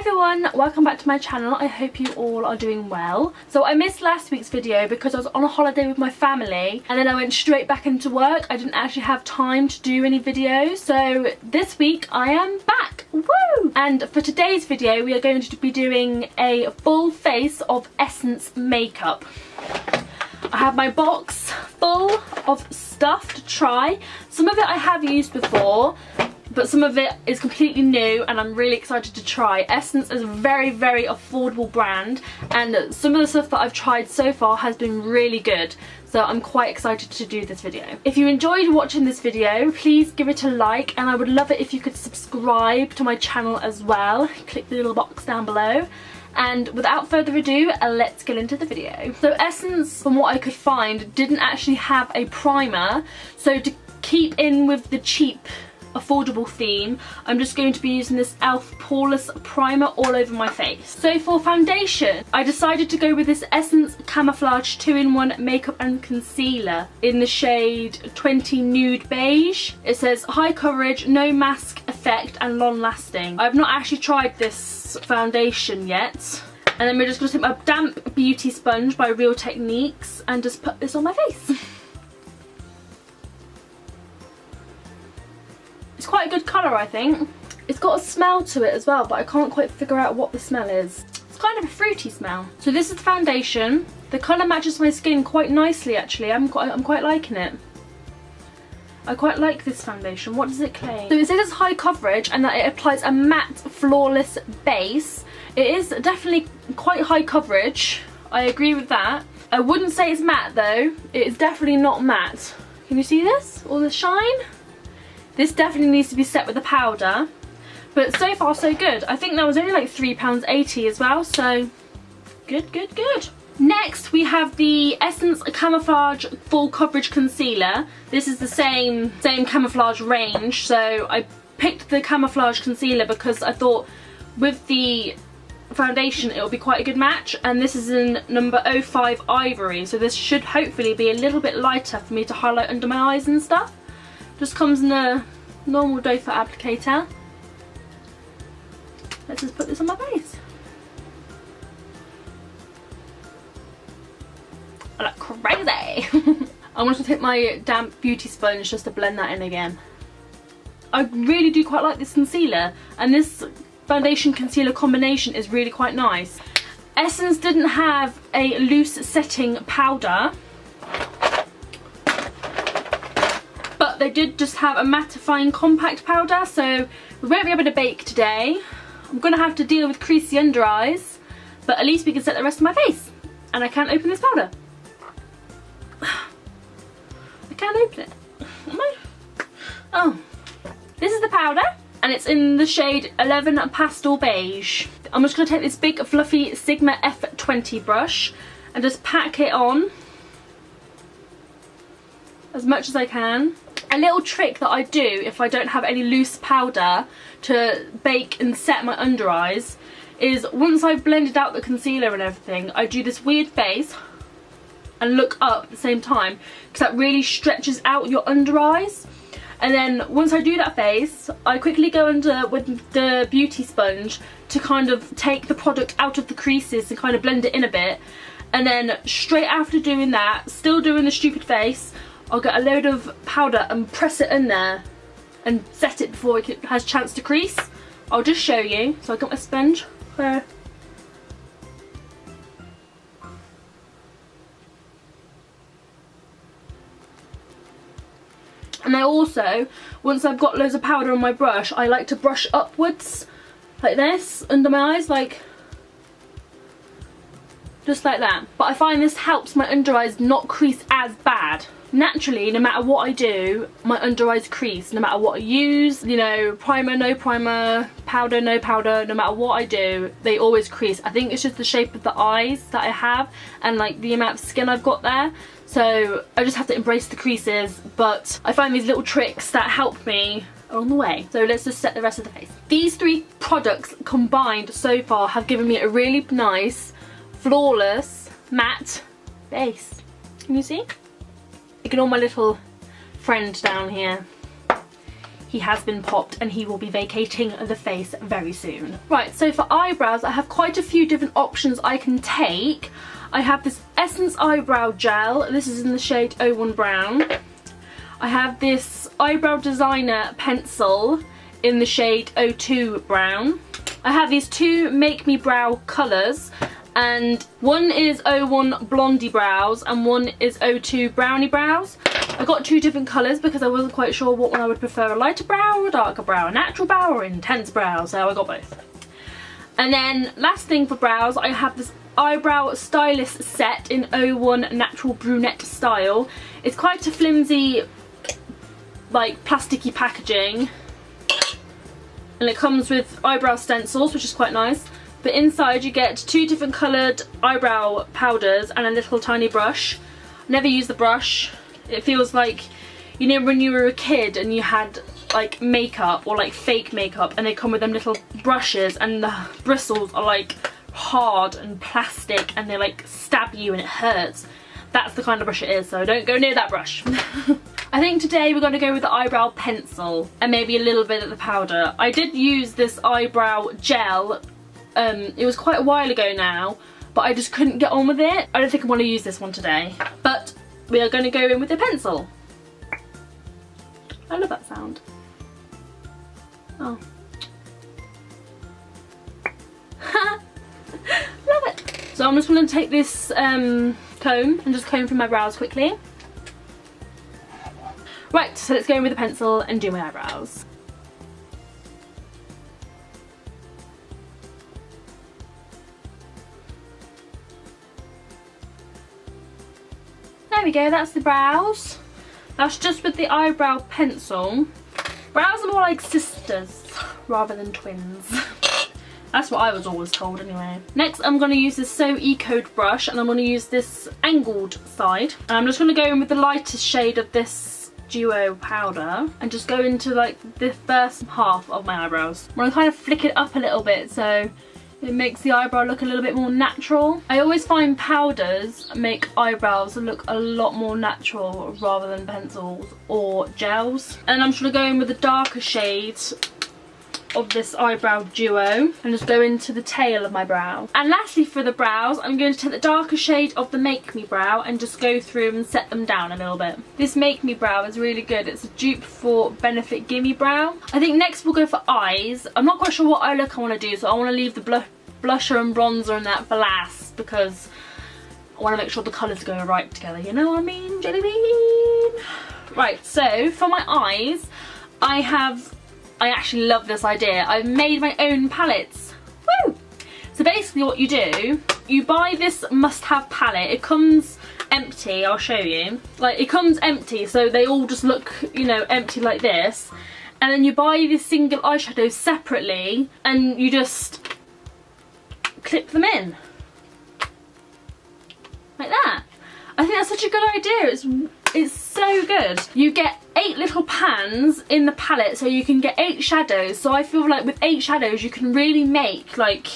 everyone, welcome back to my channel. I hope you all are doing well. So I missed last week's video because I was on a holiday with my family and then I went straight back into work. I didn't actually have time to do any videos, so this week I am back. Woo! And for today's video we are going to be doing a full face of Essence makeup. I have my box full of stuff to try. Some of it I have used before, but some of it is completely new and I'm really excited to try. Essence is a very, very affordable brand and some of the stuff that I've tried so far has been really good. So I'm quite excited to do this video. If you enjoyed watching this video, please give it a like and I would love it if you could subscribe to my channel as well. Click the little box down below. And without further ado, let's get into the video. So Essence, from what I could find, didn't actually have a primer. So to keep in with the cheap, affordable theme, I'm just going to be using this e.l.f. Powerless primer all over my face. So for foundation, I decided to go with this Essence Camouflage 2-in-1 makeup and concealer in the shade 20 Nude Beige. It says high coverage, no mask effect and long lasting. I've not actually tried this foundation yet. And then we're just going to take my damp beauty sponge by Real Techniques and just put this on my face. It's quite a good colour, I think. It's got a smell to it as well, but I can't quite figure out what the smell is. It's kind of a fruity smell. So this is the foundation. The colour matches my skin quite nicely actually. I'm quite liking it. I quite like this foundation. What does it claim? So it says it's high coverage and that it applies a matte flawless base. It is definitely quite high coverage. I agree with that. I wouldn't say it's matte though. It is definitely not matte. Can you see this? All the shine? This definitely needs to be set with a powder. But so far so good. I think that was only like £3.80 as well, so good, good, good. Next we have the Essence Camouflage Full Coverage Concealer. This is the same camouflage range, so I picked the camouflage concealer because I thought with the foundation it will be quite a good match, and this is in number 05 Ivory, so this should hopefully be a little bit lighter for me to highlight under my eyes and stuff. Just comes in a normal doe foot applicator. Let's just put this on my face. I look crazy. I'm going to take my damp beauty sponge just to blend that in again. I really do quite like this concealer, and this foundation concealer combination is really quite nice. Essence didn't have a loose setting powder, but they did just have a mattifying compact powder, so we won't be able to bake today. I'm going to have to deal with creasy under eyes, but at least we can set the rest of my face. And I can't open this powder. I can't open it. Am I? Oh. This is the powder, and it's in the shade 11 Pastel Beige. I'm just going to take this big fluffy Sigma F20 brush and just pack it on as much as I can. A little trick that I do if I don't have any loose powder to bake and set my under eyes is once I've blended out the concealer and everything, I do this weird face and look up at the same time, because that really stretches out your under eyes. And then once I do that face, I quickly go under with the beauty sponge to kind of take the product out of the creases and kind of blend it in a bit. And then straight after doing that, still doing the stupid face, I'll get a load of powder and press it in there and set it before it has a chance to crease. I'll just show you. So I got my sponge. And I also, once I've got loads of powder on my brush, I like to brush upwards like this under my eyes, like just like that. But I find this helps my under eyes not crease as bad. Naturally, no matter what I do, my under eyes crease. No matter what I use, you know, primer, no primer, powder, no powder, no matter what I do, they always crease. I think it's just the shape of the eyes that I have and like the amount of skin I've got there. So I just have to embrace the creases, but I find these little tricks that help me along the way. So let's just set the rest of the face. These three products combined so far have given me a really nice, flawless, matte base. Can you see? Ignore my little friend down here. he has been popped and he will be vacating the face very soon. Right, so for eyebrows I have quite a few different options I can take. I have this Essence eyebrow gel, this is in the shade 01 Brown. I have this eyebrow designer pencil in the shade 02 Brown. I have these two Make Me Brow colours, and one is 01 Blondie Brows and one is 02 Brownie Brows. I got two different colours because I wasn't quite sure what one I would prefer, a lighter brow or a darker brow, a natural brow or intense brow, so I got both. And then last thing for brows, I have this eyebrow stylist set in 01 Natural Brunette Style. It's quite a flimsy, like plasticky packaging, and it comes with eyebrow stencils, which is quite nice. But inside you get two different coloured eyebrow powders and a little tiny brush. Never use the brush. It feels like, you know, when you were a kid and you had like makeup or like fake makeup and they come with them little brushes and the bristles are like hard and plastic and they like stab you and it hurts. That's the kind of brush it is, so don't go near that brush. I think today we're going to go with the eyebrow pencil and maybe a little bit of the powder. I did use this eyebrow gel, it was quite a while ago now, but I just couldn't get on with it. I don't think I want to use this one today, but we are going to go in with the pencil. I love that sound. Oh. Love it. So I'm just going to take this comb and just comb through my brows quickly. Right, so let's go in with the pencil and do my eyebrows. There we go, that's the brows. That's just with the eyebrow pencil. Brows are more like sisters rather than twins. That's what I was always told anyway. Next I'm going to use this So Ecoed brush and I'm going to use this angled side. And I'm just going to go in with the lightest shade of this duo powder and just go into like the first half of my eyebrows. I'm going to kind of flick it up a little bit so it makes the eyebrow look a little bit more natural. I always find powders make eyebrows look a lot more natural rather than pencils or gels. And I'm just going to go in with the darker shades of this eyebrow duo and just go into the tail of my brow. And lastly for the brows, I'm going to take the darker shade of the Make Me Brow and just go through and set them down a little bit. This Make Me Brow is really good. It's a dupe for Benefit Gimme Brow. I think next we'll go for eyes. I'm not quite sure what eye look I want to do, so I want to leave the blusher and bronzer and that for last because I want to make sure the colours go right together, you know what I mean, jelly bean? Right, so for my eyes, I actually love this idea. I've made my own palettes. Woo! So basically what you do, you buy this must-have palette. It comes empty, I'll show you. Like, it comes empty, so they all just look, you know, empty like this. And then you buy this single eyeshadow separately and you just clip them in. Like that. I think that's such a good idea. It's so good. You get 8 little pans in the palette so you can get 8 shadows. So I feel like with 8 shadows you can really make like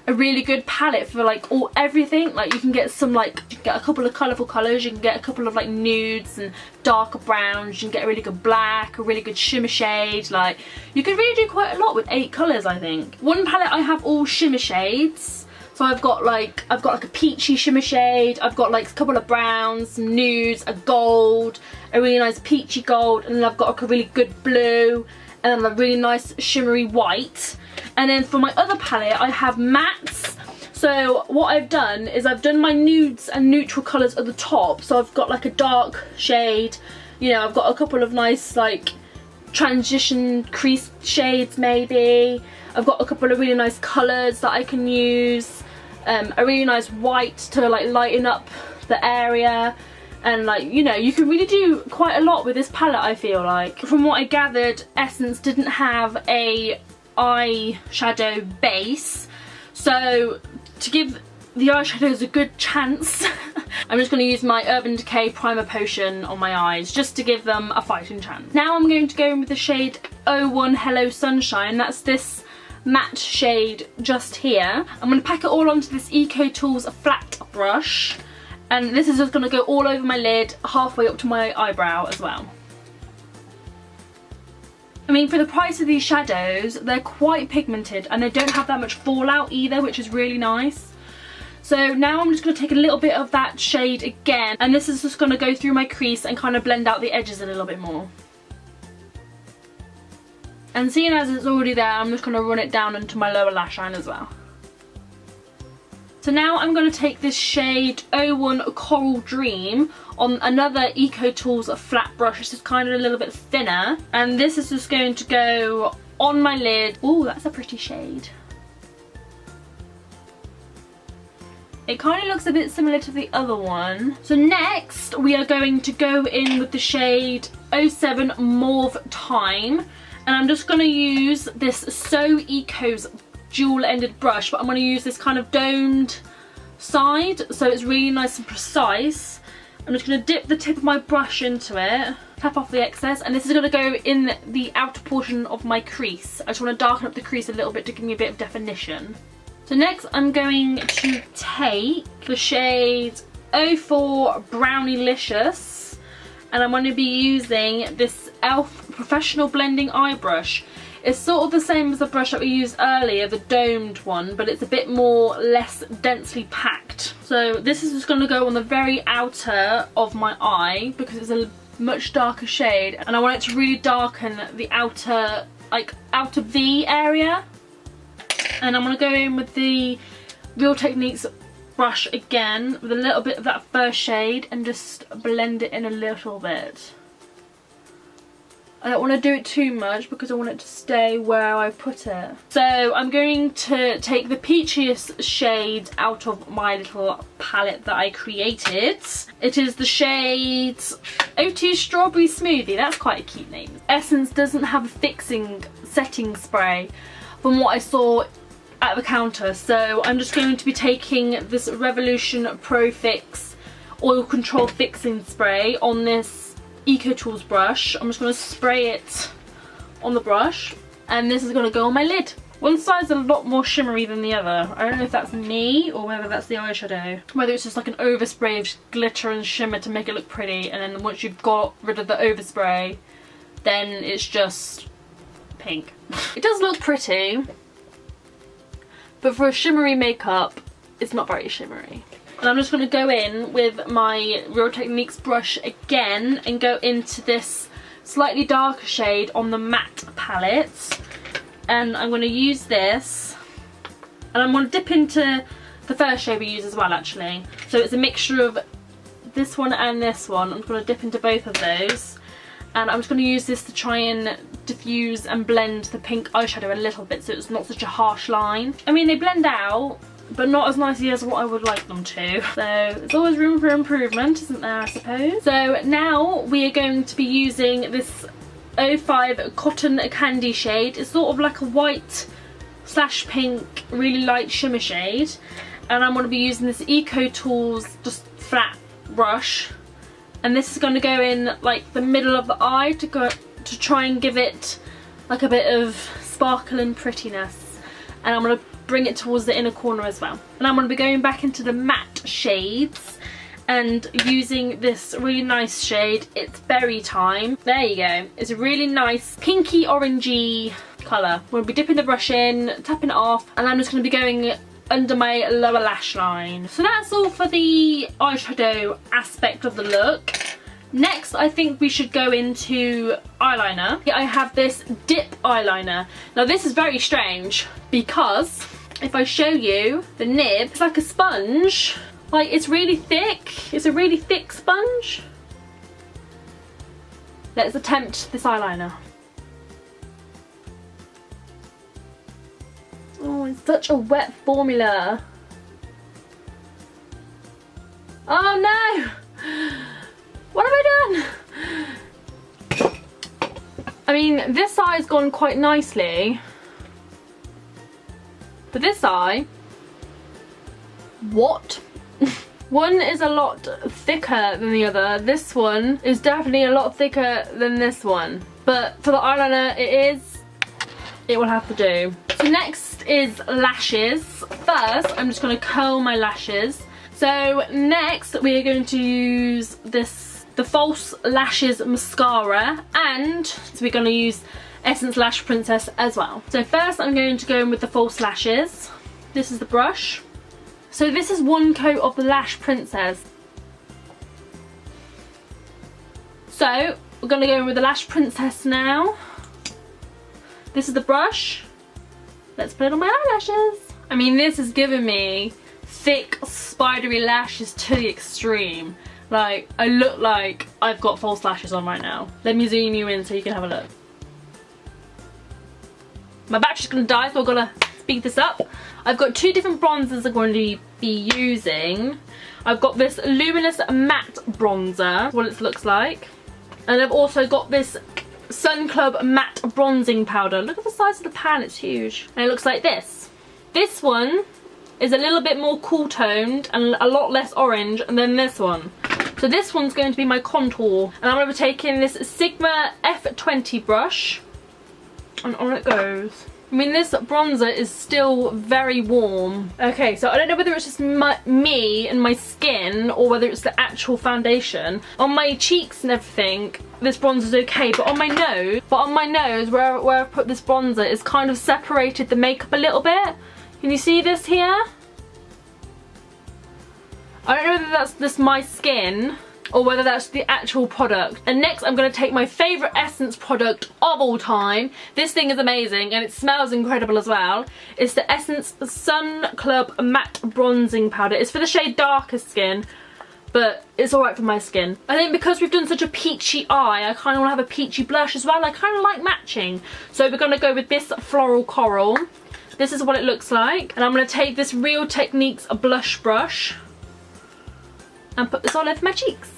a really good palette for like everything. Like you can get some like, you can get a couple of colourful colours, you can get a couple of like nudes and darker browns, you can get a really good black, a really good shimmer shade. Like you can really do quite a lot with 8 colours I think. One palette I have all shimmer shades. So I've got like a peachy shimmer shade, I've got like a couple of browns, some nudes, a gold, a really nice peachy gold, and then I've got like a really good blue, and then a really nice shimmery white. And then for my other palette I have mattes. So what I've done is I've done my nudes and neutral colours at the top. So I've got like a dark shade, you know, I've got a couple of nice like transition crease shades maybe. I've got a couple of really nice colours that I can use. A really nice white to like lighten up the area, and like, you know, you can really do quite a lot with this palette I feel like. From what I gathered, Essence didn't have a eyeshadow base, so to give the eyeshadows a good chance I'm just going to use my Urban Decay Primer Potion on my eyes just to give them a fighting chance. Now I'm going to go in with the shade 01 Hello Sunshine. That's this matte shade just here. I'm going to pack it all onto this Eco Tools flat brush, and this is just going to go all over my lid, halfway up to my eyebrow as well. I mean, for the price of these shadows, they're quite pigmented and they don't have that much fallout either, which is really nice. So now I'm just going to take a little bit of that shade again, and this is just going to go through my crease and kind of blend out the edges a little bit more. And seeing as it's already there, I'm just going to run it down into my lower lash line as well. So now I'm going to take this shade 01 Coral Dream on another Eco Tools flat brush. It's just kind of a little bit thinner, and this is just going to go on my lid. Ooh, that's a pretty shade. It kind of looks a bit similar to the other one. So next we are going to go in with the shade 07 mauve-time, and I'm just going to use this So Eco's dual-ended brush, but I'm going to use this kind of domed side, so it's really nice and precise. I'm just going to dip the tip of my brush into it, tap off the excess, and this is going to go in the outer portion of my crease. I just want to darken up the crease a little bit to give me a bit of definition. So next I'm going to take the shade 04 Brownie'licious, and I'm going to be using this e.l.f. Professional Blending Eye Brush. It's sort of the same as the brush that we used earlier, the domed one, but it's a bit less densely packed. So this is just going to go on the very outer of my eye because it's a much darker shade, and I want it to really darken the outer, like outer V area. And I'm going to go in with the Real Techniques brush again with a little bit of that first shade and just blend it in a little bit. I don't want to do it too much because I want it to stay where I put it. So I'm going to take the peachiest shade out of my little palette that I created. It is the shade 02 Strawberry Smoothie. That's quite a cute name. Essence doesn't have a fixing setting spray from what I saw at the counter, so I'm just going to be taking this Revolution Pro Fix Oil Control Fixing Spray on this Eco Tools brush. I'm just going to spray it on the brush, and this is going to go on my lid. One side's a lot more shimmery than the other. I don't know if that's me or whether that's the eyeshadow. Whether it's just like an overspray of glitter and shimmer to make it look pretty, and then once you've got rid of the overspray, then it's just pink. It does look pretty, but for a shimmery makeup, it's not very shimmery. And I'm just going to go in with my Real Techniques brush again and go into this slightly darker shade on the matte palette. And I'm going to use this, and I'm going to dip into the first shade we use as well, actually. So it's a mixture of this one and this one. I'm going to dip into both of those, and I'm just going to use this to try and diffuse and blend the pink eyeshadow a little bit so it's not such a harsh line. I mean, they blend out, but not as nicely as what I would like them to. So there's always room for improvement, isn't there, I suppose? So now we are going to be using this 05 Cotton Candy shade. It's sort of like a white slash pink, really light shimmer shade. And I'm going to be using this Eco Tools just flat brush. And this is going to go in like the middle of the eye to try and give it like a bit of sparkle and prettiness. And I'm going to bring it towards the inner corner as well. And I'm going to be going back into the matte shades and using this really nice shade. It's Berry Time. There you go. It's a really nice pinky orangey colour. I'm going to be dipping the brush in, tapping it off, and I'm just going to be going under my lower lash line. So that's all for the eyeshadow aspect of the look. Next, I think we should go into eyeliner. I have this dip eyeliner. Now this is very strange because if I show you the nib, it's like a sponge. Like, it's really thick. It's a really thick sponge. Let's attempt this eyeliner. Oh, it's such a wet formula. Oh no! What have I done? I mean, this eye's gone quite nicely. But this eye, what? One is a lot thicker than the other. This one is definitely a lot thicker than this one. But for the eyeliner, it will have to do. So next is lashes. First, I'm just going to curl my lashes. So next, we are going to use the False Lashes mascara, and so we're going to use Essence Lash Princess as well. So first I'm going to go in with the false lashes. This is the brush. So this is one coat of the Lash Princess. So we're going to go in with the Lash Princess now. This is the brush. Let's put it on my eyelashes. I mean, this is giving me thick spidery lashes to the extreme. Like, I look like I've got false lashes on right now. Let me zoom you in so you can have a look. My battery's gonna die, so I've gotta speed this up. I've got two different bronzers I'm going to be using. I've got this luminous matte bronzer, what it looks like. And I've also got this Sun Club matte bronzing powder. Look at the size of the pan, it's huge. And it looks like this. This one is a little bit more cool toned and a lot less orange than this one. So this one's going to be my contour. And I'm going to be taking this Sigma F20 brush. And on it goes. I mean, this bronzer is still very warm. Okay, so I don't know whether it's just me and my skin or whether it's the actual foundation. On my cheeks and everything, this bronzer's okay, but on my nose, where I've put this bronzer, it's kind of separated the makeup a little bit. Can you see this here? I don't know whether that's just my skin or whether that's the actual product. And next I'm going to take my favourite Essence product of all time. This thing is amazing and it smells incredible as well. It's the Essence Sun Club Matte Bronzing Powder. It's for the shade darker skin, but it's alright for my skin. I think because we've done such a peachy eye, I kind of want to have a peachy blush as well. I kind of like matching. So we're going to go with this Floral Coral. This is what it looks like. And I'm going to take this Real Techniques blush brush and put this all over my cheeks.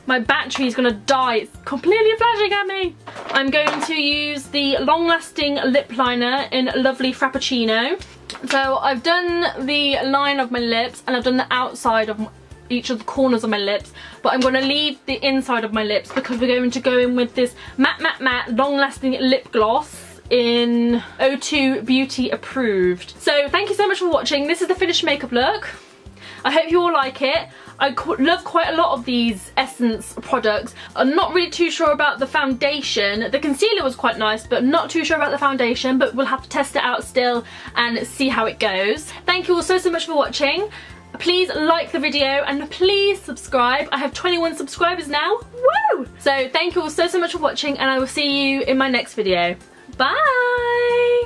My battery is going to die. It's completely flashing at me. I'm going to use the long-lasting lip liner in Lovely Frappuccino. So I've done the line of my lips and I've done the outside of each of the corners of my lips, but I'm going to leave the inside of my lips because we're going to go in with this matte long-lasting lip gloss in O2 Beauty approved. So thank you so much for watching. This is the finished makeup look. I hope you all like it. I love quite a lot of these Essence products. I'm not really too sure about the foundation. The concealer was quite nice, but not too sure about the foundation, but we'll have to test it out still and see how it goes. Thank you all so much for watching. Please like the video and please subscribe. I have 21 subscribers now. Woo! So thank you all so much for watching and I will see you in my next video. Bye!